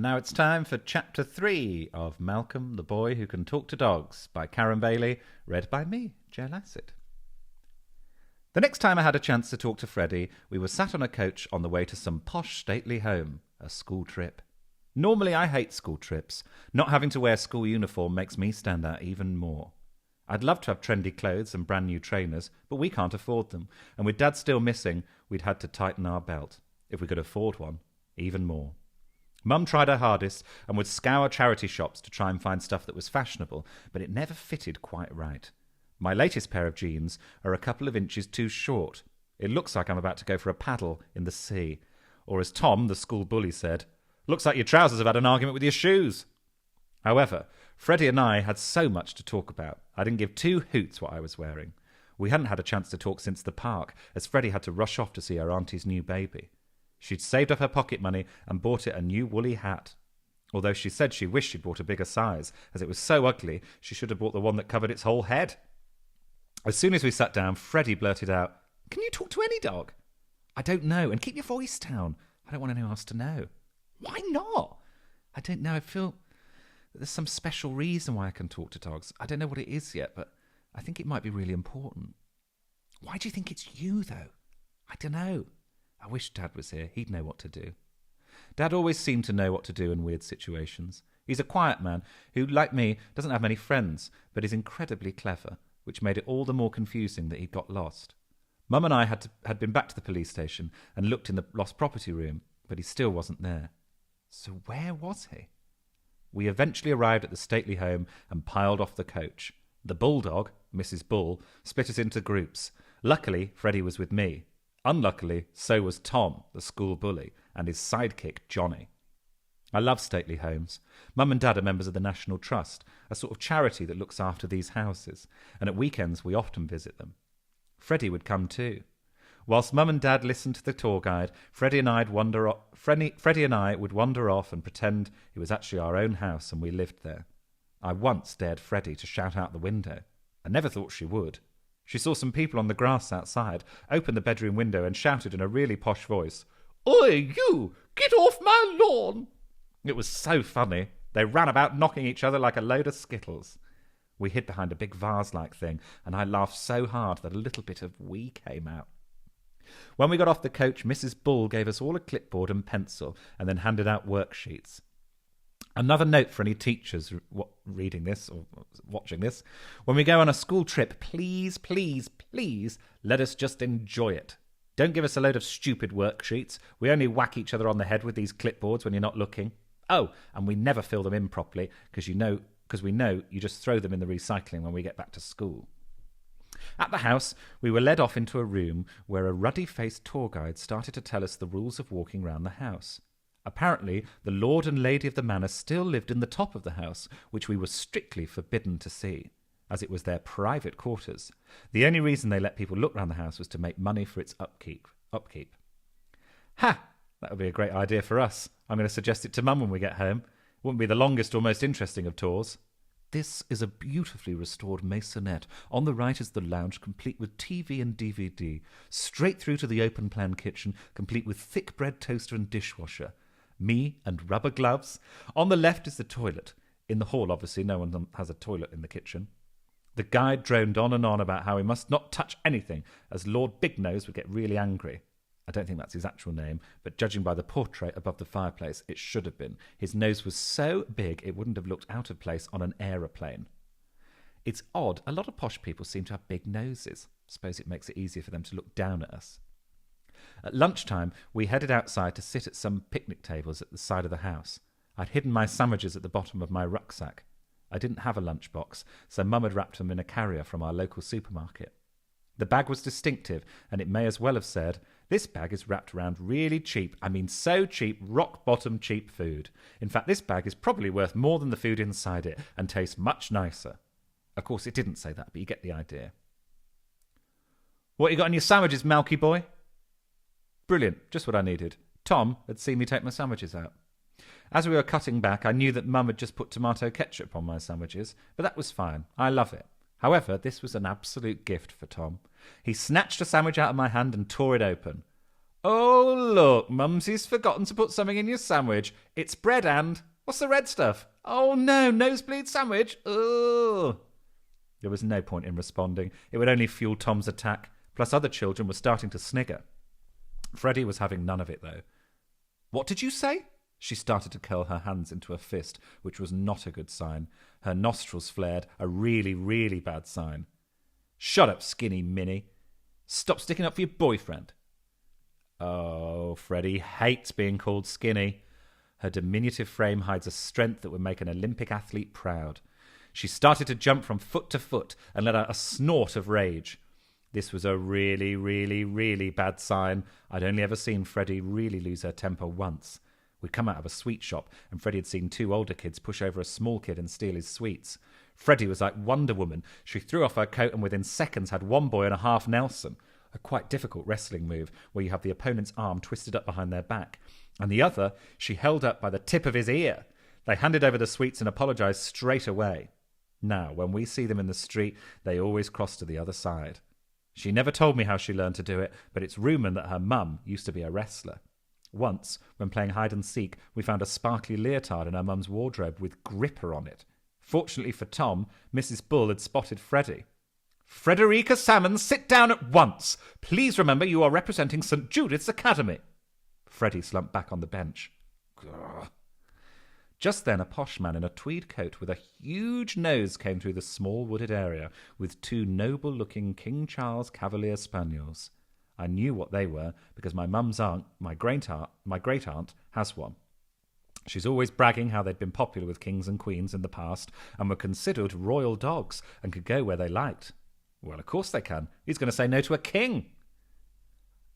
Now it's time for Chapter 3 of Malcolm, the Boy Who Can Talk to Dogs by Karen Bayley, read by me, Joe Lycett. The next time I had a chance to talk to Freddie, we were sat on a coach on the way to some posh stately home, a school trip. Normally I hate school trips. Not having to wear school uniform makes me stand out even more. I'd love to have trendy clothes and brand new trainers, but we can't afford them, and with Dad still missing, we'd had to tighten our belt, if we could afford one, even more. Mum tried her hardest and would scour charity shops to try and find stuff that was fashionable, but it never fitted quite right. My latest pair of jeans are a couple of inches too short. It looks like I'm about to go for a paddle in the sea. Or as Tom, the school bully, said, "Looks like your trousers have had an argument with your shoes." However, Freddie and I had so much to talk about, I didn't give two hoots what I was wearing. We hadn't had a chance to talk since the park, as Freddie had to rush off to see her auntie's new baby. She'd saved up her pocket money and bought it a new woolly hat. Although she said she wished she'd bought a bigger size, as it was so ugly she should have bought the one that covered its whole head. As soon as we sat down, Freddie blurted out, "Can you talk to any dog?" "I don't know, and keep your voice down. I don't want anyone else to know." "Why not?" "I don't know, I feel that there's some special reason why I can talk to dogs. I don't know what it is yet, but I think it might be really important." "Why do you think it's you, though?" "I don't know. I wish Dad was here. He'd know what to do." Dad always seemed to know what to do in weird situations. He's a quiet man who, like me, doesn't have many friends, but is incredibly clever, which made it all the more confusing that he'd got lost. Mum and I had been back to the police station and looked in the lost property room, but he still wasn't there. So where was he? We eventually arrived at the stately home and piled off the coach. The bulldog, Mrs. Bull, split us into groups. Luckily, Freddie was with me. Unluckily, so was Tom, the school bully, and his sidekick, Johnny. I love stately homes. Mum and Dad are members of the National Trust, a sort of charity that looks after these houses, and at weekends we often visit them. Freddie would come too. Whilst Mum and Dad listened to the tour guide, Freddie and I would wander off and pretend it was actually our own house and we lived there. I once dared Freddie to shout out the window. I never thought she would. She saw some people on the grass outside, opened the bedroom window and shouted in a really posh voice, "Oi, you! Get off my lawn!" It was so funny. They ran about knocking each other like a load of skittles. We hid behind a big vase-like thing, and I laughed so hard that a little bit of wee came out. When we got off the coach, Mrs. Bull gave us all a clipboard and pencil and then handed out worksheets. Another note for any teachers reading this or watching this. When we go on a school trip, please, please, please let us just enjoy it. Don't give us a load of stupid worksheets. We only whack each other on the head with these clipboards when you're not looking. Oh, and we never fill them in properly because we know you just throw them in the recycling when we get back to school. At the house, we were led off into a room where a ruddy-faced tour guide started to tell us the rules of walking round the house. Apparently, the lord and lady of the manor still lived in the top of the house, which we were strictly forbidden to see, as it was their private quarters. The only reason they let people look round the house was to make money for its upkeep. Ha! That would be a great idea for us. I'm going to suggest it to Mum when we get home. It wouldn't be the longest or most interesting of tours. This is a beautifully restored maisonette. On the right is the lounge, complete with TV and DVD. Straight through to the open-plan kitchen, complete with thick bread toaster and dishwasher. Me and rubber gloves. On the left is the toilet. In the hall, obviously, no one has a toilet in the kitchen. The guide droned on and on about how we must not touch anything, as Lord Big Nose would get really angry. I don't think that's his actual name, but judging by the portrait above the fireplace, it should have been. His nose was so big it wouldn't have looked out of place on an aeroplane. It's odd, a lot of posh people seem to have big noses. Suppose it makes it easier for them to look down at us. At lunchtime, we headed outside to sit at some picnic tables at the side of the house. I'd hidden my sandwiches at the bottom of my rucksack. I didn't have a lunchbox, so Mum had wrapped them in a carrier from our local supermarket. The bag was distinctive, and it may as well have said, "This bag is wrapped around really cheap, I mean so cheap, rock-bottom cheap food. In fact, this bag is probably worth more than the food inside it, and tastes much nicer." Of course, it didn't say that, but you get the idea. "What you got in your sandwiches, Malky boy?" Brilliant, just what I needed. Tom had seen me take my sandwiches out. As we were cutting back, I knew that Mum had just put tomato ketchup on my sandwiches, but that was fine. I love it. However, this was an absolute gift for Tom. He snatched a sandwich out of my hand and tore it open. Oh, look, Mumsy's forgotten to put something in your sandwich. It's bread and... What's the red stuff? Oh, no, nosebleed sandwich. Ugh. There was no point in responding. It would only fuel Tom's attack. Plus other children were starting to snigger. Freddie was having none of it, though. What did you say? She started to curl her hands into a fist, which was not a good sign. Her nostrils flared, a really, really bad sign. Shut up, skinny Minnie. Stop sticking up for your boyfriend. Oh, Freddie hates being called skinny. Her diminutive frame hides a strength that would make an Olympic athlete proud. She started to jump from foot to foot and let out a snort of rage. This was a really, really, really bad sign. I'd only ever seen Freddie really lose her temper once. We'd come out of a sweet shop, and Freddie had seen two older kids push over a small kid and steal his sweets. Freddie was like Wonder Woman. She threw off her coat and within seconds had one boy in a half Nelson, a quite difficult wrestling move where you have the opponent's arm twisted up behind their back, and the other she held up by the tip of his ear. They handed over the sweets and apologised straight away. Now, when we see them in the street, they always cross to the other side. She never told me how she learned to do it, but it's rumoured that her mum used to be a wrestler. Once, when playing hide-and-seek, we found a sparkly leotard in her mum's wardrobe with gripper on it. Fortunately for Tom, Mrs. Bull had spotted Freddie. "Frederica Salmon, sit down at once. Please remember you are representing St. Judith's Academy." Freddie slumped back on the bench. Grr. Just then a posh man in a tweed coat with a huge nose came through the small wooded area with two noble-looking King Charles Cavalier Spaniels. I knew what they were because my mum's aunt, my great-aunt, has one. She's always bragging how they'd been popular with kings and queens in the past and were considered royal dogs and could go where they liked. Well, of course they can. Who's going to say no to a king?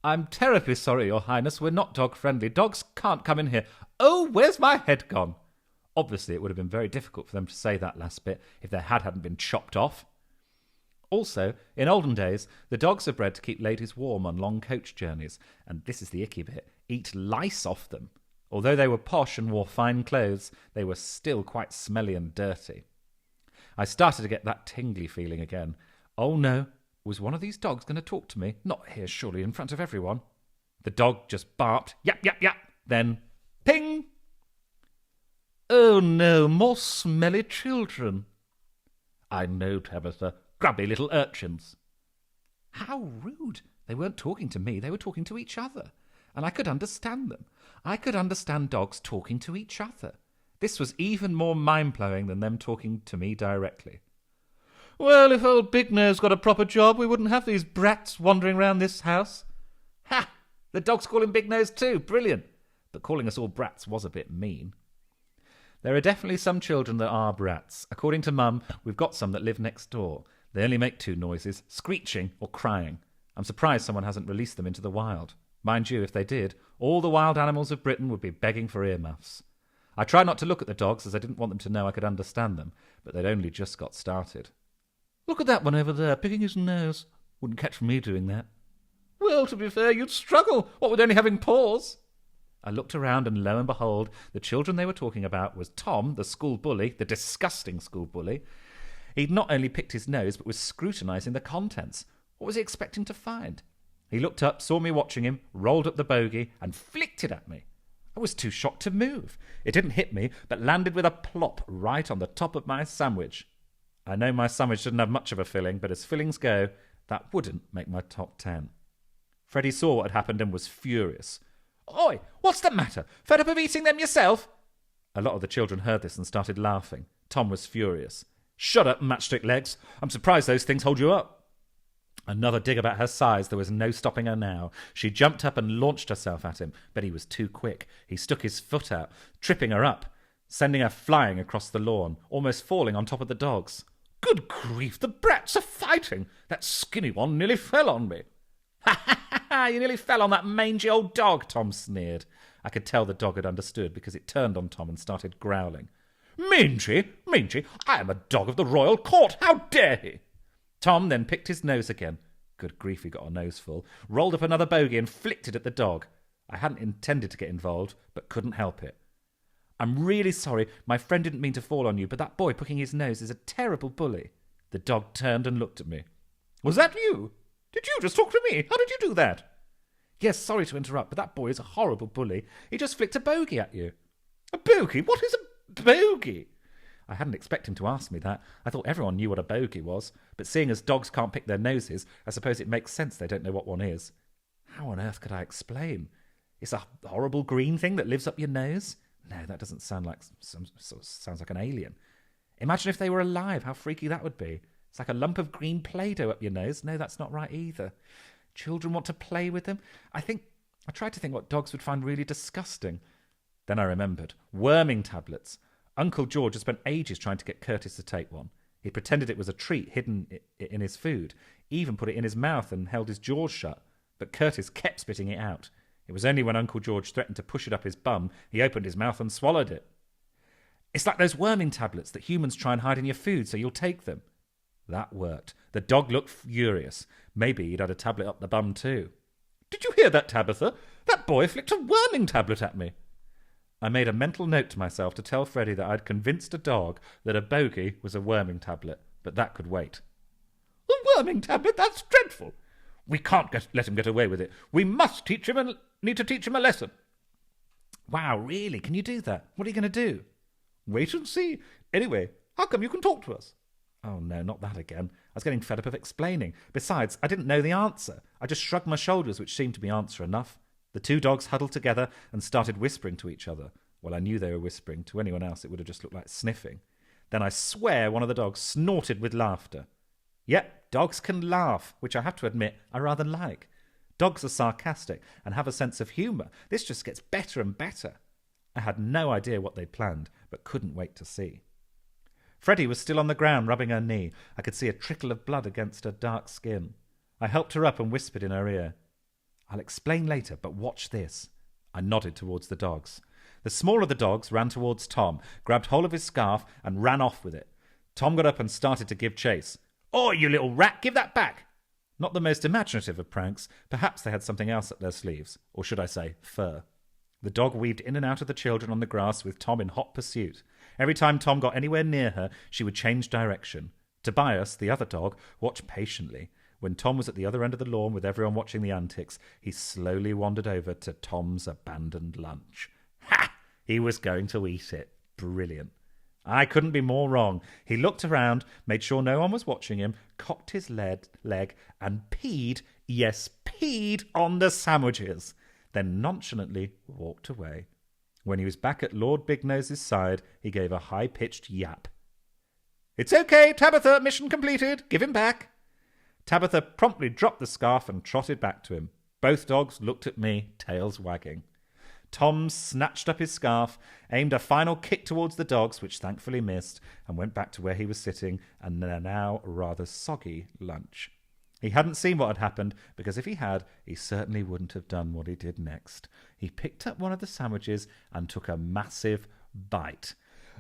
"I'm terribly sorry, Your Highness. We're not dog-friendly. Dogs can't come in here. Oh, where's my head gone?" Obviously, it would have been very difficult for them to say that last bit if their head hadn't been chopped off. Also, in olden days, the dogs are bred to keep ladies warm on long coach journeys, and this is the icky bit, eat lice off them. Although they were posh and wore fine clothes, they were still quite smelly and dirty. I started to get that tingly feeling again. Oh no, was one of these dogs going to talk to me? Not here, surely, in front of everyone. The dog just barked, yap, yap, yap, then ping! Oh no, more smelly children. I know, Tabitha, grubby little urchins. How rude. They weren't talking to me, they were talking to each other. And I could understand them. I could understand dogs talking to each other. This was even more mind-blowing than them talking to me directly. Well, if old Big Nose got a proper job, we wouldn't have these brats wandering round this house. Ha! The dogs call him Big Nose too. Brilliant. But calling us all brats was a bit mean. There are definitely some children that are brats. According to Mum, we've got some that live next door. They only make two noises, screeching or crying. I'm surprised someone hasn't released them into the wild. Mind you, if they did, all the wild animals of Britain would be begging for earmuffs. I tried not to look at the dogs as I didn't want them to know I could understand them, but they'd only just got started. Look at that one over there, picking his nose. Wouldn't catch me doing that. Well, to be fair, you'd struggle, what with only having paws. I looked around and lo and behold, the children they were talking about was Tom, the school bully, the disgusting school bully. He'd not only picked his nose, but was scrutinising the contents. What was he expecting to find? He looked up, saw me watching him, rolled up the bogey, and flicked it at me. I was too shocked to move. It didn't hit me, but landed with a plop right on the top of my sandwich. I know my sandwich didn't have much of a filling, but as fillings go, that wouldn't make my top 10. Freddie saw what had happened and was furious. Oi, what's the matter? Fed up of eating them yourself? A lot of the children heard this and started laughing. Tom was furious. Shut up, matchstick legs. I'm surprised those things hold you up. Another dig about her size. There was no stopping her now. She jumped up and launched herself at him, but he was too quick. He stuck his foot out, tripping her up, sending her flying across the lawn, almost falling on top of the dogs. Good grief, the brats are fighting. That skinny one nearly fell on me. Ha ha ha, you nearly fell on that mangy old dog, Tom sneered. I could tell the dog had understood because it turned on Tom and started growling. Mangy, mangy, I am a dog of the royal court. How dare he? Tom then picked his nose again. Good grief, he got a nose full. Rolled up another bogey and flicked it at the dog. I hadn't intended to get involved, but couldn't help it. I'm really sorry. My friend didn't mean to fall on you, but that boy picking his nose is a terrible bully. The dog turned and looked at me. Was that you? Did you just talk to me? How did you do that? Yes, sorry to interrupt, but that boy is a horrible bully. He just flicked a bogey at you. A bogey? What is a bogey? I hadn't expected him to ask me that. I thought everyone knew what a bogey was, but seeing as dogs can't pick their noses, I suppose it makes sense they don't know what one is. How on earth could I explain? It's a horrible green thing that lives up your nose? No, that doesn't sound like sounds like an alien. Imagine if they were alive, how freaky that would be. It's like a lump of green Play-Doh up your nose. No, that's not right either. Children want to play with them. I tried to think what dogs would find really disgusting. Then I remembered. Worming tablets. Uncle George had spent ages trying to get Curtis to take one. He pretended it was a treat hidden in his food, even put it in his mouth and held his jaws shut. But Curtis kept spitting it out. It was only when Uncle George threatened to push it up his bum, he opened his mouth and swallowed it. It's like those worming tablets that humans try and hide in your food so you'll take them. That worked. The dog looked furious. Maybe he'd had a tablet up the bum too. Did you hear that, Tabitha? That boy flicked a worming tablet at me. I made a mental note to myself to tell Freddie that I'd convinced a dog that a bogey was a worming tablet, but that could wait. A worming tablet? That's dreadful. We can't let him get away with it. We must need to teach him a lesson. Wow, really? Can you do that? What are you going to do? Wait and see. Anyway, how come you can talk to us? Oh, no, not that again. I was getting fed up of explaining. Besides, I didn't know the answer. I just shrugged my shoulders, which seemed to be answer enough. The two dogs huddled together and started whispering to each other. Well, I knew they were whispering. To anyone else, it would have just looked like sniffing. Then I swear one of the dogs snorted with laughter. Yep, dogs can laugh, which I have to admit I rather like. Dogs are sarcastic and have a sense of humour. This just gets better and better. I had no idea what they'd planned, but couldn't wait to see. Freddie was still on the ground, rubbing her knee. I could see a trickle of blood against her dark skin. I helped her up and whispered in her ear. I'll explain later, but watch this. I nodded towards the dogs. The smaller of the dogs ran towards Tom, grabbed hold of his scarf, and ran off with it. Tom got up and started to give chase. Oh, you little rat, give that back! Not the most imaginative of pranks. Perhaps they had something else up their sleeves, or should I say, fur. The dog weaved in and out of the children on the grass with Tom in hot pursuit. Every time Tom got anywhere near her, she would change direction. Tobias, the other dog, watched patiently. When Tom was at the other end of the lawn with everyone watching the antics, he slowly wandered over to Tom's abandoned lunch. Ha! He was going to eat it. Brilliant. I couldn't be more wrong. He looked around, made sure no one was watching him, cocked his leg, and peed, yes, peed on the sandwiches, then nonchalantly walked away. When he was back at Lord Big-Nose's side, he gave a high-pitched yap. It's okay, Tabitha, mission completed. Give him back. Tabitha promptly dropped the scarf and trotted back to him. Both dogs looked at me, tails wagging. Tom snatched up his scarf, aimed a final kick towards the dogs, which thankfully missed, and went back to where he was sitting and their now rather soggy lunch. He hadn't seen what had happened, because if he had, he certainly wouldn't have done what he did next. He picked up one of the sandwiches and took a massive bite.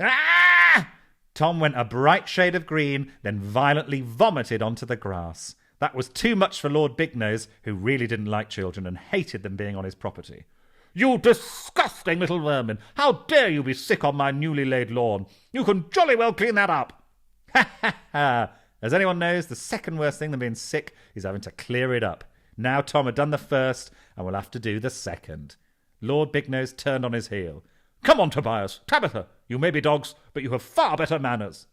Ah! Tom went a bright shade of green, then violently vomited onto the grass. That was too much for Lord Big-Nose, who really didn't like children and hated them being on his property. You disgusting little vermin! How dare you be sick on my newly laid lawn? You can jolly well clean that up! Ha ha ha! As anyone knows, the second worst thing than being sick is having to clear it up. Now Tom had done the first, and will have to do the second. Lord Big-Nose turned on his heel. Come on, Tobias, Tabitha, you may be dogs, but you have far better manners.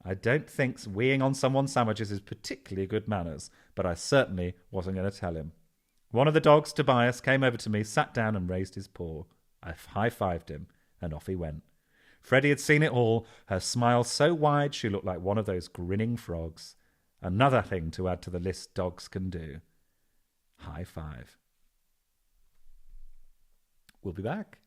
I don't think weeing on someone's sandwiches is particularly good manners, but I certainly wasn't going to tell him. One of the dogs, Tobias, came over to me, sat down and raised his paw. I high-fived him, and off he went. Freddie had seen it all, her smile so wide she looked like one of those grinning frogs. Another thing to add to the list dogs can do. High five. We'll be back.